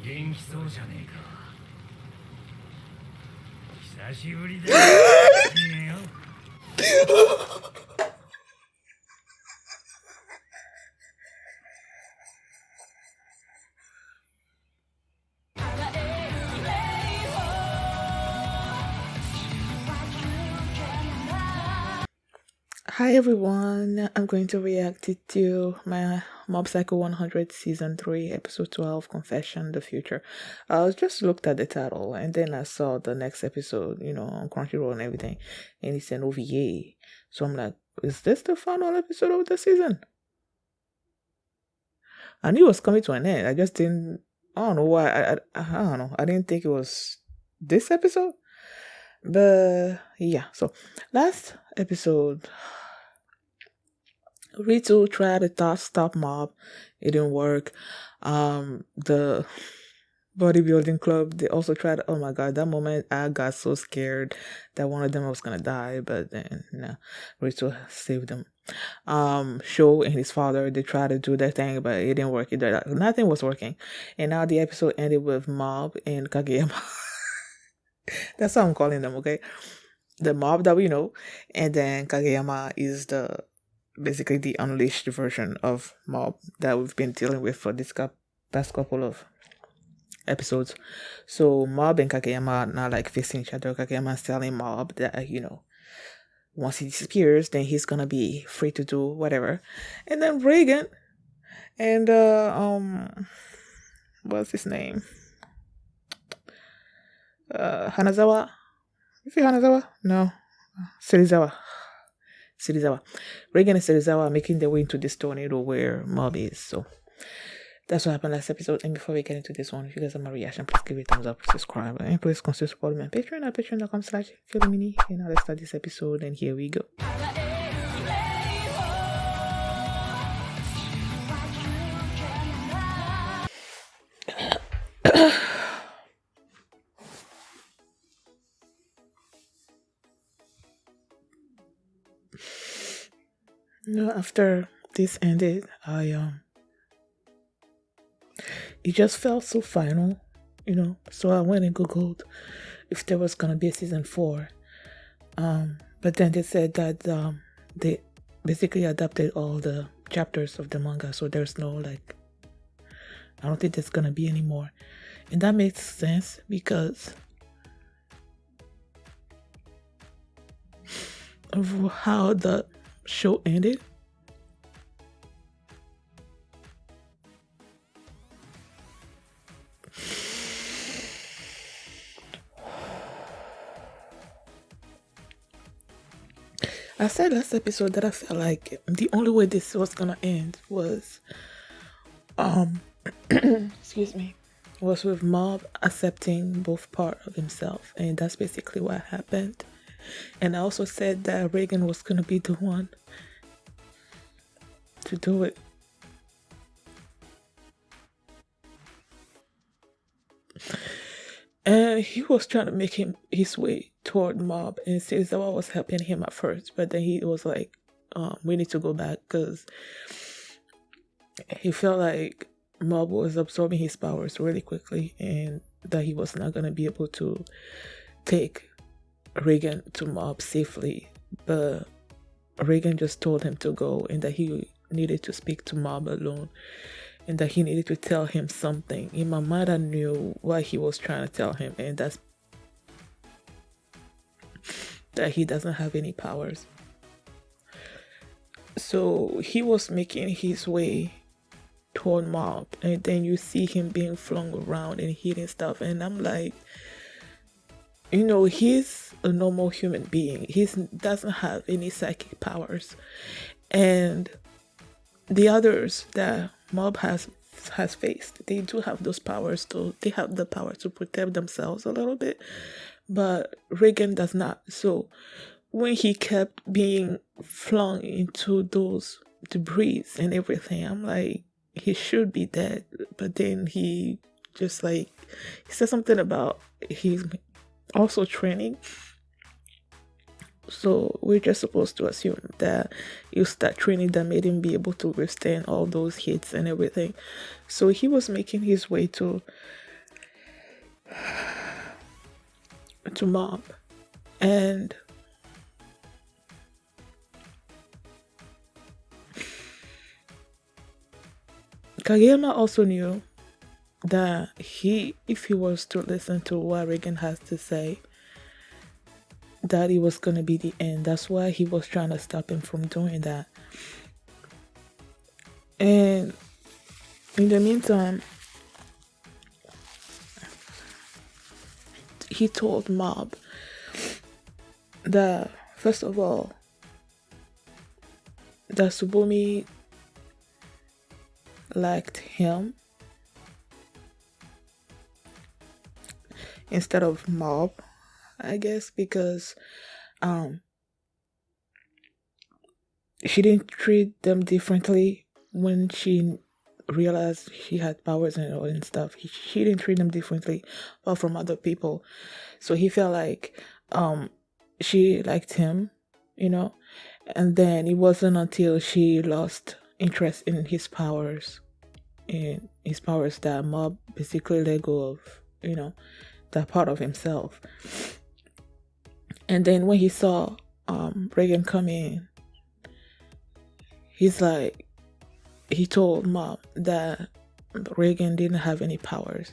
元気そうじゃねえか。久しぶりだよ。Hi everyone, I'm going to react to my Mob Psycho 100 Season 3 Episode 12 Confession the Future. I just looked at the title and then I saw the next episode, on Crunchyroll and everything, and it's an OVA. So I'm like, is this the final episode of the season? I knew it was coming to an end. I just didn't, I don't know why, I don't know. I didn't think it was this episode. But yeah, so last episode, Rito tried to stop Mob. It didn't work. The bodybuilding club, they also tried. Oh my god, that moment I got so scared that one of them was gonna die, but then no, Rito saved them. Sho and his father, they tried to do their thing, but it didn't work either. Nothing was working. And now the episode ended with Mob and Kageyama. That's how I'm calling them, okay? The Mob that we know, and then Kageyama is basically the unleashed version of Mob that we've been dealing with for this past couple of episodes. So Mob and Kageyama are not like facing each other. Kageyama is telling Mob that, once he disappears, then he's gonna be free to do whatever. And then Reagan and what's his name? Hanazawa. Is it Hanazawa? No. Serizawa. Reagan and Serizawa are making their way into this tornado where Mob is. So that's what happened last episode. And before we get into this one, if you guys have my reaction, please give it a thumbs up, subscribe, and please consider supporting me on Patreon at patreon.com/Philomini. And now let's start this episode, and here we go. After this ended, it just felt so final, So I went and googled if there was gonna be a season 4. But then they said that they basically adapted all the chapters of the manga, so there's no I don't think there's gonna be any more, and that makes sense because of how the show ended. I said last episode that I felt like the only way this was gonna end was excuse me, was with Mob accepting both part of himself, and that's basically what happened. And I also said that Reagan was gonna be the one to do it. And he was trying to make his way toward Mob, and Serizawa was helping him at first, but then he was like, we need to go back because he felt like Mob was absorbing his powers really quickly and that he was not going to be able to take Reagan to Mob safely. But Reagan just told him to go and that he needed to speak to Mob alone and that he needed to tell him something. In my mind, I knew what he was trying to tell him, and that's that he doesn't have any powers. So he was making his way toward Mob, and then you see him being flung around and hitting stuff, and I'm like, he's a normal human being. He doesn't have any psychic powers, and the others that Mob has faced, they do have those powers too. They have the power to protect themselves a little bit, but Reagan does not. So when he kept being flung into those debris and everything, I'm like, he should be dead. But then he just he said something about he's also training. So we're just supposed to assume that you start training that made him be able to withstand all those hits and everything. So he was making his way to to Mob. And Kageyama also knew that if he was to listen to what Reagan has to say, that it was gonna be the end. That's why he was trying to stop him from doing that. And in the meantime, he told Mob that, first of all, that Tsubumi liked him instead of Mob, I guess, because she didn't treat them differently when she realized he had powers and all and stuff. She didn't treat them differently, but from other people. So he felt like she liked him, you know. And then it wasn't until she lost interest in his powers, that Mob basically let go of, you know, that part of himself. And then when he saw Reagan come in, he told Mob that Reagan didn't have any powers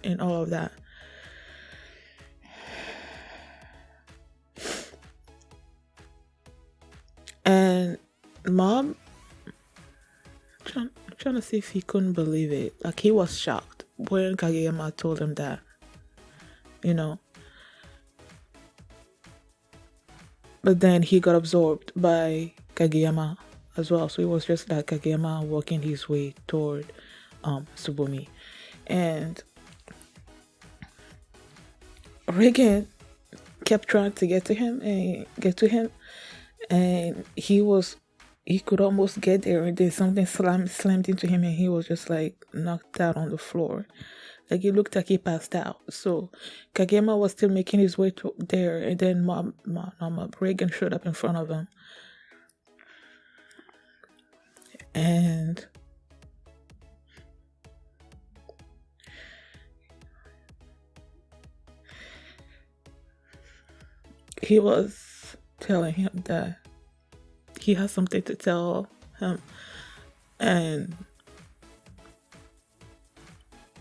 and all of that. And Mob trying to see if he couldn't believe it. Like, he was shocked when Kageyama told him that, you know. But then he got absorbed by Kageyama as well. So it was just like Kageyama walking his way toward Tsubumi. And Reagan kept trying to get to him, and he could almost get there, and then something slammed into him, and he was just like knocked out on the floor. Like, it looked like he passed out. So Kageyama was still making his way to there, and then Reagan showed up in front of him. And he was telling him that he has something to tell him. And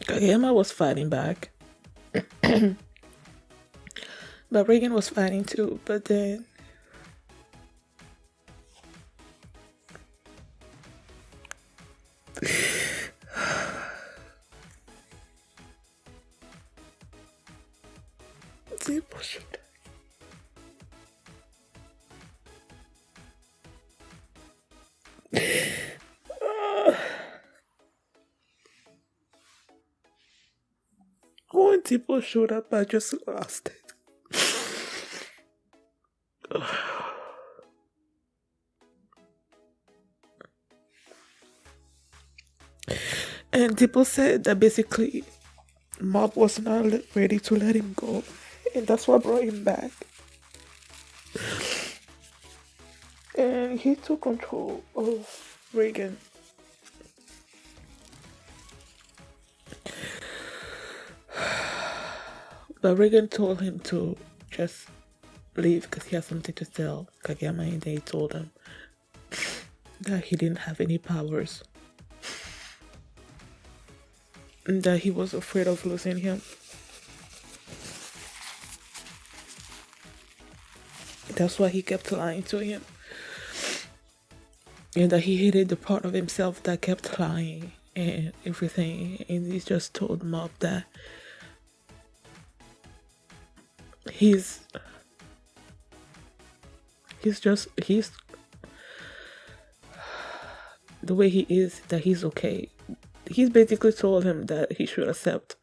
Kageyama was fighting back. But Reagan was fighting too. But then when people showed up, I just lost it. And people said that basically Mob was not ready to let him go, and that's what brought him back. And he took control of Reagan. But Reagan told him to just leave because he has something to tell Kageyama, and they told him that he didn't have any powers, and that he was afraid of losing him. That's why he kept lying to him, and that he hated the part of himself that kept lying and everything. And he just told Mob that he's the way he is, that he's okay. He's basically told him that he should accept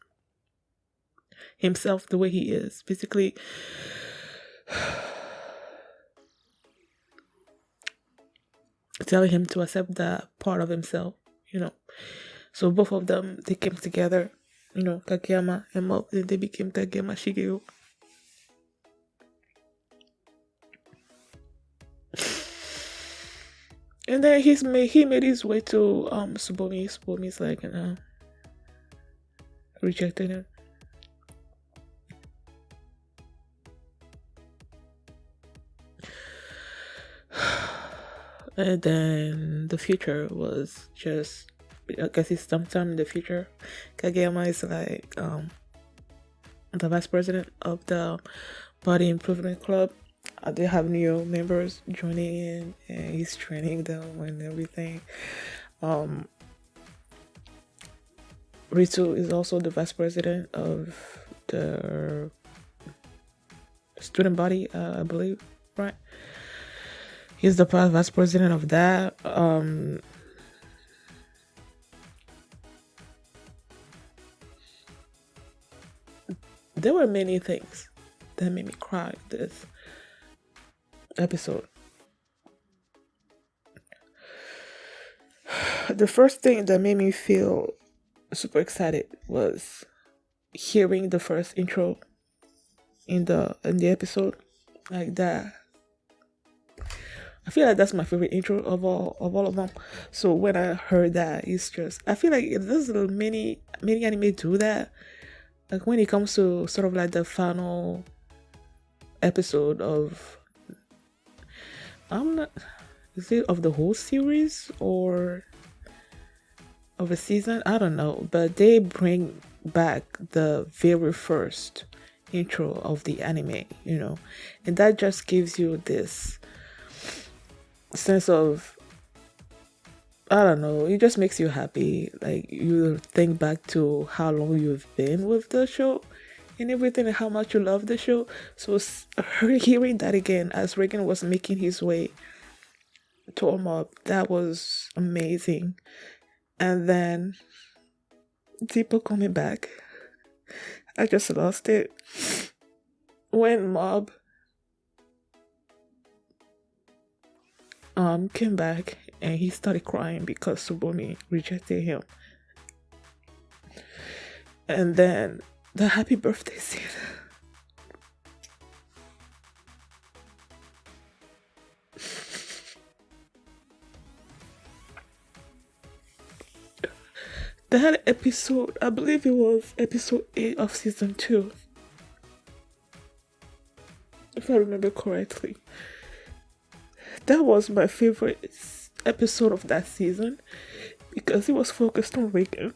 himself the way he is. Basically, telling him to accept that part of himself, you know. So both of them, they came together, you know, Kageyama and Mob, then they became Kageyama Shigeo. And then he made his way to Tsubumi. Tsubumi's like, rejected him. And then the future was just, I guess it's sometime in the future. Kageyama is like the vice president of the Body Improvement Club. They have new members joining in, and he's training them and everything. Um, Ritsu is also the vice president of the student body, I believe, right? He's the vice president of that. There were many things that made me cry this episode. The first thing that made me feel super excited was hearing the first intro in the episode, like that. I feel like that's my favorite intro of all of them. So when I heard that, it's just, I feel like there's many anime do that. Like when it comes to sort of like the final episode of, I'm not, is it of the whole series or of a season? I don't know, but they bring back the very first intro of the anime, you know, and that just gives you this sense of, I don't know, it just makes you happy. Like you think back to how long you've been with the show and everything, and how much you love the show. So hearing that again as Reagan was making his way to Omar, that was amazing. And then Deepa coming back, I just lost it. When Mob came back and he started crying because Tsubomi rejected him. And then the happy birthday scene. That episode, I believe it was episode 8 of season 2. If I remember correctly. That was my favorite episode of that season because it was focused on Reagan.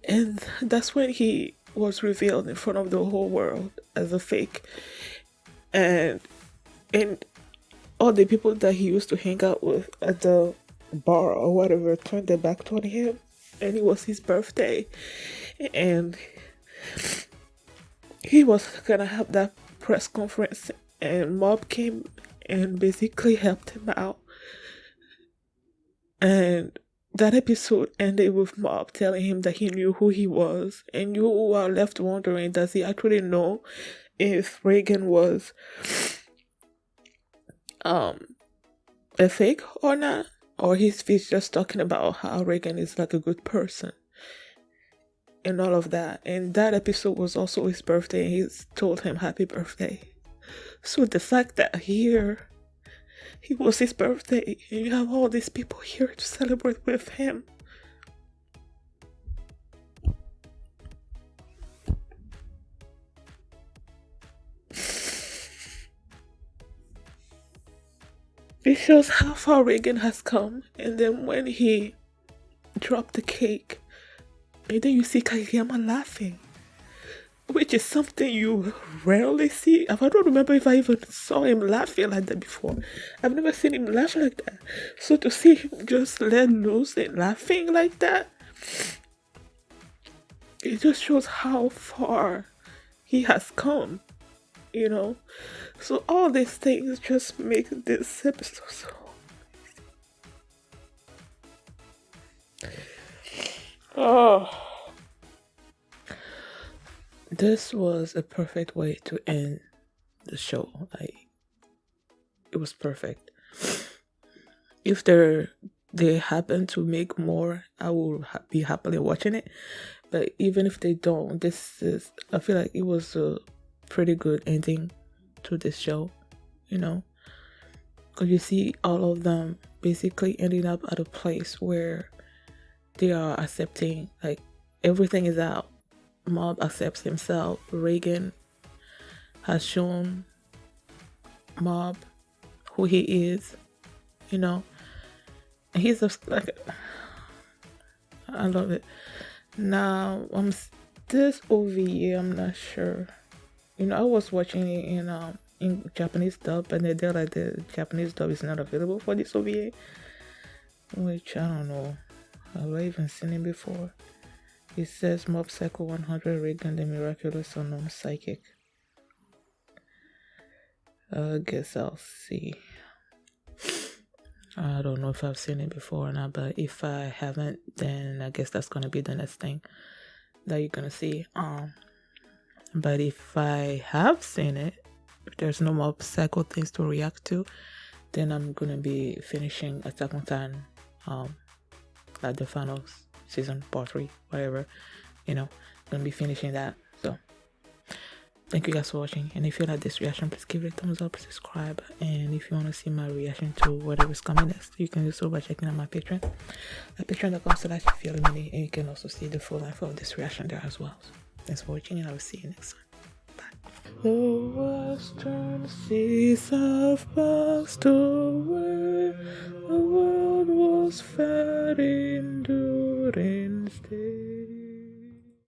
And that's when he was revealed in front of the whole world as a fake. And all the people that he used to hang out with at the bar or whatever turned their back on him. And it was his birthday. And he was gonna have that press conference, and Mob came and basically helped him out. And that episode ended with Mob telling him that he knew who he was, and you are left wondering, does he actually know if Reagan was a fake or not, or he's just talking about how Reagan is like a good person and all of that. And that episode was also his birthday, and he told him happy birthday. So the fact that here it was his birthday and you have all these people here to celebrate with him, it shows how far Reagan has come. And then when he dropped the cake, and then you see Kageyama laughing, which is something you rarely see. I don't remember if I even saw him laughing like that before. I've never seen him laugh like that. So to see him just let loose and laughing like that, it just shows how far he has come, you know. So all these things just make this episode so amazing. Oh. This was a perfect way to end the show. It was perfect. If they happen to make more, I will be happily watching it. But even if they don't, I feel like it was a pretty good ending to this show, you know, because you see all of them basically ending up at a place where they are accepting, like, everything is out. Mob accepts himself. Reagan has shown Mob, who he is, you know. And he's just like, I love it. Now, this OVA, I'm not sure. I was watching it in Japanese dub, and they're like the Japanese dub is not available for this OVA, which I don't know. Have I even seen it before? It says Mob Psycho 100 Regan the Miraculous Unknown Psychic. I guess I'll see. I don't know if I've seen it before or not, but if I haven't, then I guess that's gonna be the next thing that you're gonna see. But if I have seen it, if there's no more Psycho things to react to, then I'm gonna be finishing Attack on Titan, like the final season, part 3, whatever. Gonna be finishing that. So thank you guys for watching, and if you like this reaction, please give it a thumbs up, subscribe, and if you want to see my reaction to whatever's coming next, you can do so by checking out my Patreon at patreon.com/fearlymini, and you can also see the full length of this reaction there as well. So thanks for watching, and I will see you next time. Bye. The western seas have passed away, the world was fed in Durin's day.